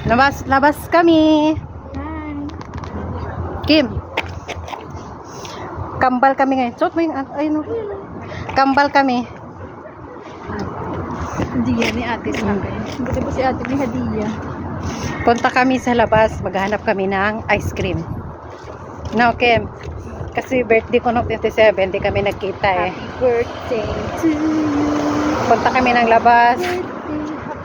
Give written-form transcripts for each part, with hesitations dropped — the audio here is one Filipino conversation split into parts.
Labas kami. Hi. Kim. Kambal kami ngayon. Suot mo yung, ayun, kambal kami. Hadiya ni ate sa akin. Buti po si ate may hadiya. Punta kami sa labas. Maghanap kami ng ice cream. No, Kim. Kasi birthday ko noong 27, di kami nagkita eh. Happy birthday to you. Punta kami ng labas.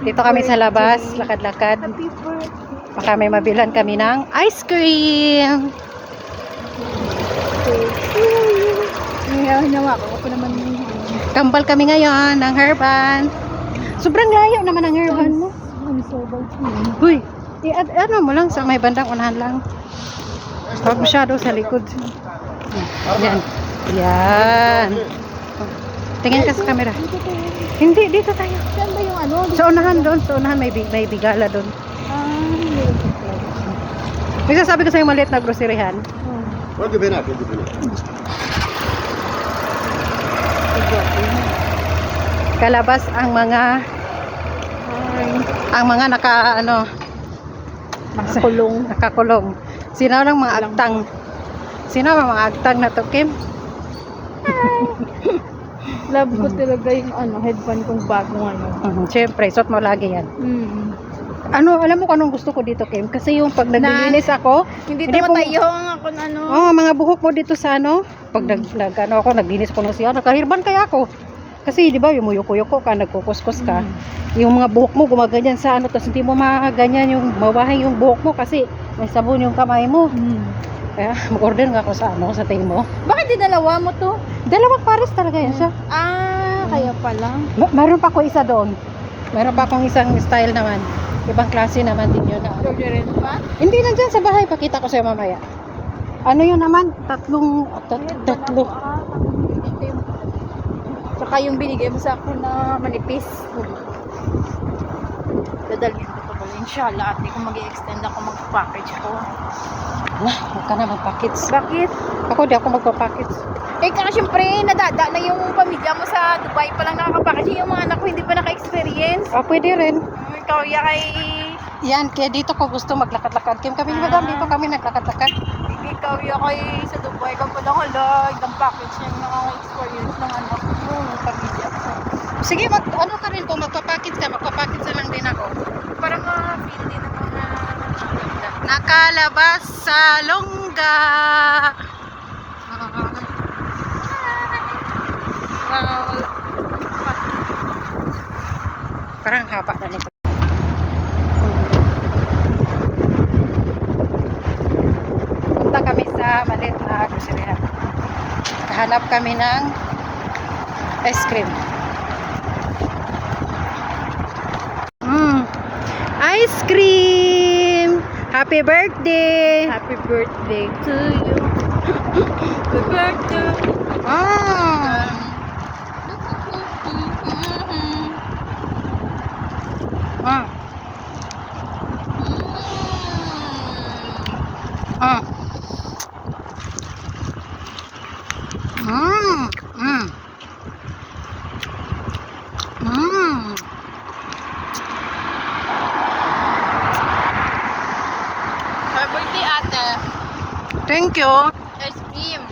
Dito kami sa labas. Lakad-lakad. Happy birthday. Baka may mabilan kami ng ice cream. Hinawa ko. Ako naman yung Kambal kami ngayon ng Herban. Sobrang layo naman ang Herban mo. Uy, ano mo lang sa may bandang unahan lang. Huwag masyado sa likod. Yan. Yan. Tingin ka sa camera. Hindi, dito tayo. Saan ba yung ano? Sa unahan doon. Sa unahan may bigala doon. May sasabi ko sa yung maliit na groceryhan. Pwede ba na? Pwede ba na? Kalabas ang mga nakakulong. Sino lang mga agtang? Sino ang mga agtang na to, Kim? Love ko talaga yung headband kong bagong Siyempre, suot mo lagi yan. Alam mo kung anong gusto ko dito, Kim? Kasi yung pag naglilinis ako, Hindi po- tumatayong ako na mga buhok mo dito sa pag naglinis ko na siya, nakahirban kaya ako. Kasi, di ba, yung muyuko-yuko ka, nagkukuskus ka, yung mga buhok mo gumaganyan sa tapos hindi mo maganyan yung mawahay yung buhok mo kasi may sabon yung kamay mo. Kaya, mag-order nga ako sa Temo. Bakit di dalawa mo to? Dalawang pares talaga yan siya. Kaya pala. Meron pa ako isa doon. Meron pa akong isang style naman. Ibang klase naman din yun. Orderin pa? Hindi na dyan sa bahay. Pakita ko sa'yo mamaya. Ano yun naman? Tatlo. Saka yung binigay mo sa akin na manipis. Dadalhin ko to pala. Inshallah, ate, kung mag-i-extend ako, mag-package ko. Huwag ka na mag-packets. Bakit? Ako, di ako magpa-packets. Kasi syempre, nadada na yung pamilya mo sa Dubai pa lang nakaka-package. Yung mga anak ko hindi pa naka-experience. Pwede rin. Ikaw, kay... Yan, kaya dito ko gusto maglakad-lakad. Kami ni Madam, dito kami naglakad-lakad. Ikaw, kay sa Dubai ka pa lang halag. Ang package niya yung nakaka-experience ng anak mo, pamilya ko. Sige, ano ka rin, kung magpa-packets ka, magpa-packets na lang din ako. Para ma-feel din ako na... Nakalabas sa longga. Parang haba na nito. Punta kami sa maliit na groceryhan. Hanap kami ng ice cream. Ice cream! Happy birthday! Happy birthday to you. Happy birthday. Happy birthday, ate. Thank you. Ice cream.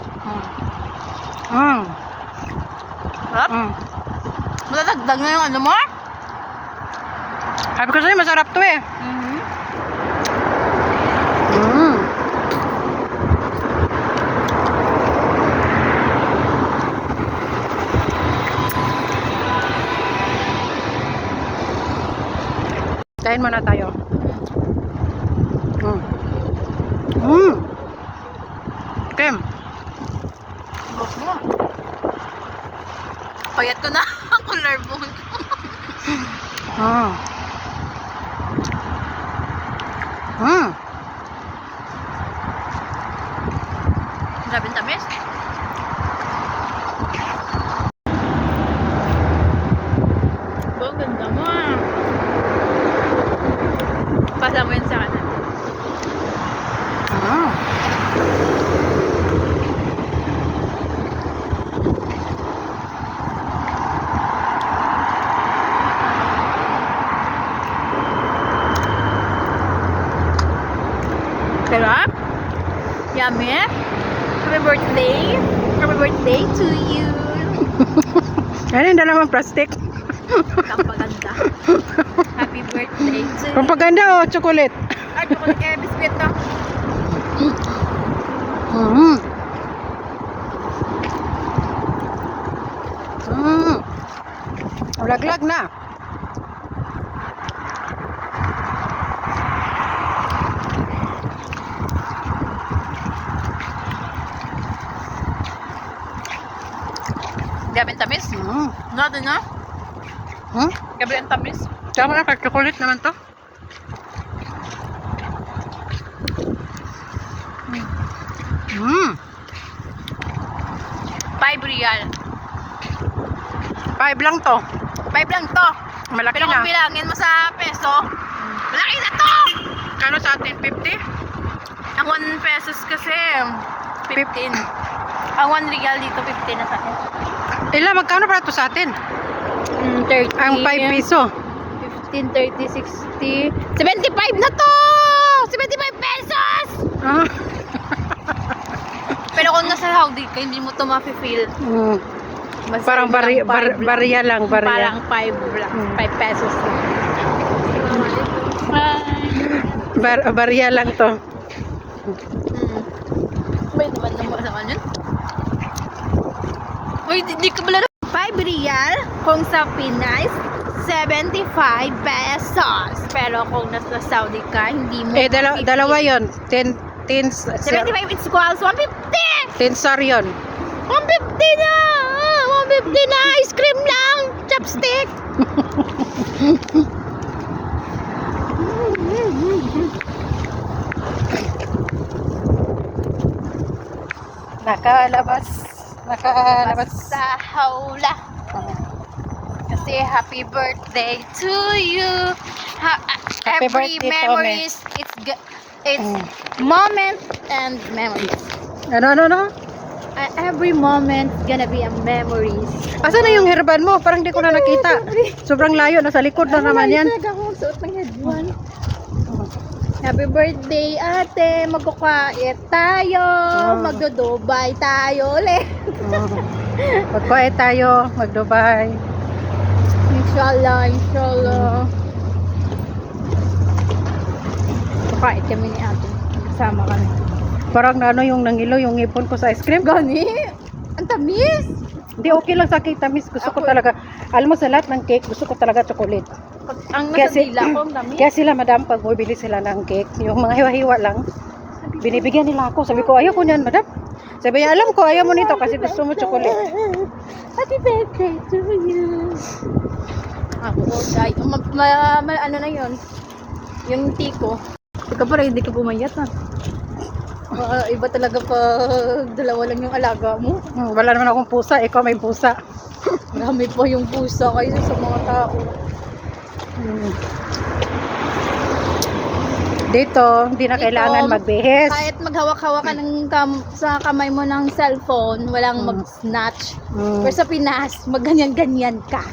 Sarap? Matatagdag na yung ano mo? Sabi ko sa'yo, masarap to eh. Kain muna tayo. Kim. Bok mo. Payat ko na. Collarbone. Grabe ang tamis. Ang ganda mo ah. Pasa mo yun sa kanan. Sarap. Yummy. Happy birthday. Happy birthday to you. Ano yung dalawang plastic? Pampaganda. Happy birthday to you. Pampaganda o chocolate? Ay, chocolate kaya biscuit na. Mm. Laglag na. Gabi ang tamis. Natin na. Gabi ang tamis. Tama na, chocolate naman to. Mm. 5 real. 5 lang to. 5 lang to. Malaki Pero na. kung bilangin mo sa peso, malaki na to! Kano sa atin? 50? Ang 1 pesos kasi, 15. Ang 1 real dito, 15 na sa akin. Ila, magkano para to sa atin? 30. Ang 5 piso. 15, 30, 60. 75 na to! 75 pesos! Ah. Pero kung nasa Saudi ka, hindi mo to ma-feel. Basta Parang yun lang, 5 lang. barya lang, barya. Parang 5 lang. 5 pesos lang. Barya lang to. May naman naman yun. Uy, di ka pala 5 real. Kung sa Pinas, 75 pesos. Pero kung nasa Saudi ka, hindi mo Dalawa yon. 10 75 is equals 150! 10 sar yun. 150 na! 150 na! Ice cream lang! Chopstick! Nakalabas Sa hawla. Kasi happy birthday to you. Happy Every birthday, memories, it's moment and memories. Ano? Every moment gonna be a memories. Asa na yung herban mo? Parang di ko na nakita. Sobrang layo, nasa likod na naman yan. Talaga akong suot ng headband. Happy birthday ate, magkukait tayo, magdo-Dubai tayo ulit. Magkuhay tayo, mag-Dubai. Inshallah. Kukait kami ni ate, kasama kami. Parang ano yung nangilo, yung ngipon ko sa ice cream. Gani, ang tamis. Hindi, okay lang sa cake, tamis. Gusto ko talaga, alam mo sa lahat ng cake, gusto ko talaga chocolate. Ang Kaya nasa dila ko, ang tamis. Kaya sila, madam, pag bumibili sila ng cake, yung mga hiwa-hiwa lang, binibigyan nila ako. Sabi ko, ayaw ko niyan, madam. Sabi niya, alam ko, ayaw mo nito kasi gusto mo chocolate. Happy birthday to you. Ako, ay, ano na yun? Yung tiko. Ikaw pa rin, hindi ka pumayat na. Iba talaga pag dalawa lang yung alaga mo. Wala naman akong pusa, ikaw may pusa. Marami pa yung pusa kayo sa mga tao. Dito, hindi na Dito, kailangan magbihis. Kahit maghawak-hawak ka sa kamay mo ng cellphone, walang mag-snatch. Pero sa Pinas, magganyan-ganyan ka.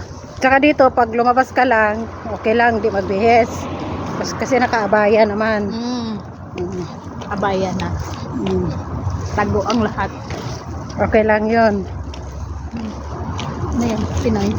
Tsaka dito, pag lumabas ka lang, okay lang, hindi magbihis. Kasi nakaabaya naman. Abaya na. Tago ang lahat. Okay lang yun. Ano yan? Pinoy.